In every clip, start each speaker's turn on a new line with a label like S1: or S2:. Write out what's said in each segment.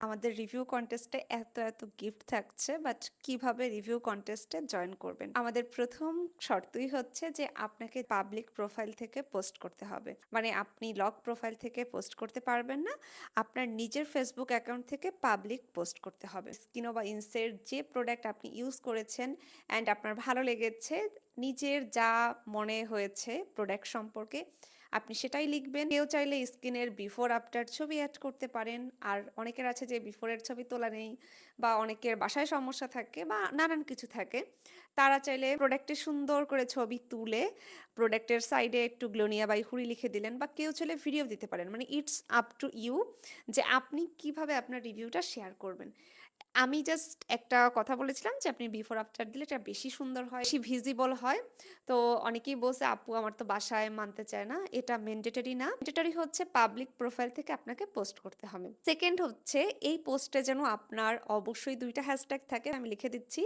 S1: আমাদের রিভিউ কন্টেস্টে এত গিফট থাকছে, বাট কিভাবে রিভিউ কন্টেস্টে জয়েন করবেন? আমাদের প্রথম শর্তই হচ্ছে যে আপনাকে পাবলিক প্রোফাইল থেকে পোস্ট করতে হবে। মানে আপনি লক প্রোফাইল থেকে পোস্ট করতে পারবেন না, আপনার নিজের ফেসবুক অ্যাকাউন্ট থেকে পাবলিক পোস্ট করতে হবে। স্কিনো বা ইনসের যে প্রোডাক্ট আপনি ইউজ করেছেন অ্যান্ড আপনার ভালো লেগেছে, নিজের যা মনে হয়েছে প্রোডাক্ট সম্পর্কে আপনি সেটাই লিখবেন। কেউ চাইলে স্কিনের বিফোর আফটার ছবি অ্যাড করতে পারেন। আর অনেকের আছে যে বিফোরের ছবি তোলা নেই, বা অনেকের বাসায় সমস্যা থাকে, বা নানান কিছু থাকে। তারা চাইলে প্রোডাক্টের সুন্দর করে ছবি তুলে প্রোডাক্টের সাইডে একটু গ্লোনিয়া বাই হুড়ি লিখে দিলেন, বা কেউ চাইলে ভিডিও দিতে পারেন। মানে ইটস আপ টু ইউ যে আপনি কিভাবে আপনার রিভিউটা শেয়ার করবেন। আমি জাস্ট একটা কথা বলেছিলাম যে আপনি বিফোর আফটার দিলে এটা বেশি সুন্দর হয়, বেশি ভিজিবল হয়। তো অনেকেই বলছে আপু আমার তো বাসায় মানতে চায় না। এটা ম্যান্ডেটরি না, ম্যান্ডেটরি হচ্ছে পাবলিক প্রোফাইল থেকে আপনাকে পোস্ট করতে হবে। সেকেন্ড হচ্ছে এই পোস্টে যেন আপনার অবশ্যই 2টা হ্যাশট্যাগ থাকে। আমি লিখে দিচ্ছি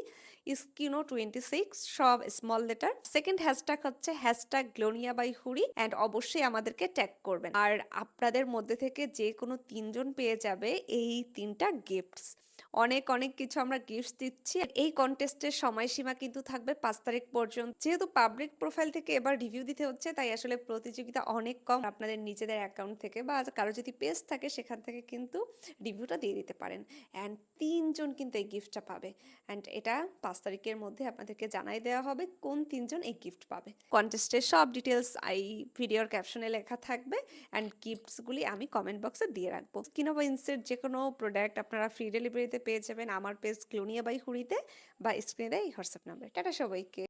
S1: স্কিনো26, সব স্মল লেটার। সেকেন্ড হ্যাশট্যাগ হচ্ছে হ্যাশট্যাগ গ্লোনিয়া বাই হুড়ি, অ্যান্ড অবশ্যই আমাদেরকে ট্যাগ করবেন। আর আপনাদের মধ্যে থেকে যে কোনো 3জন পেয়ে যাবে এই 3টা গিফটস। অনেক কিছু আমরা গিফট দিচ্ছি। এই কন্টেস্টের সময়সীমা কিন্তু থাকবে 5 তারিখ পর্যন্ত। যেহেতু পাবলিক প্রোফাইল থেকে এবার রিভিউ দিতে হচ্ছে, তাই আসলে প্রতিযোগিতা অনেক কম। আপনাদের নিজেদের অ্যাকাউন্ট থেকে বা কারো যদি পেজ থাকে সেখান থেকে কিন্তু রিভিউটা দিয়ে দিতে পারেন। অ্যান্ড 3জন কিন্তু এই গিফটটা পাবে। অ্যান্ড এটা 5 তারিখের মধ্যে আপনাদেরকে জানাই দেওয়া হবে কোন 3জন এই গিফট পাবে। কন্টেস্টের সব ডিটেলস এই ভিডিওর ক্যাপশনে লেখা থাকবে, অ্যান্ড গিফটসগুলি আমি কমেন্ট বক্সে দিয়ে রাখবো। স্কিনো বা ইনসের যে কোনো প্রোডাক্ট আপনারা ফ্রি ডেলিভারিতে পেয়ে যাবেন আমার পেজ গ্লোনিয়া বাই হুড়িতে, বা স্ক্রিনে দেয় এই হোয়াটসঅ্যাপ নাম্বার। টাটা সবাইকে।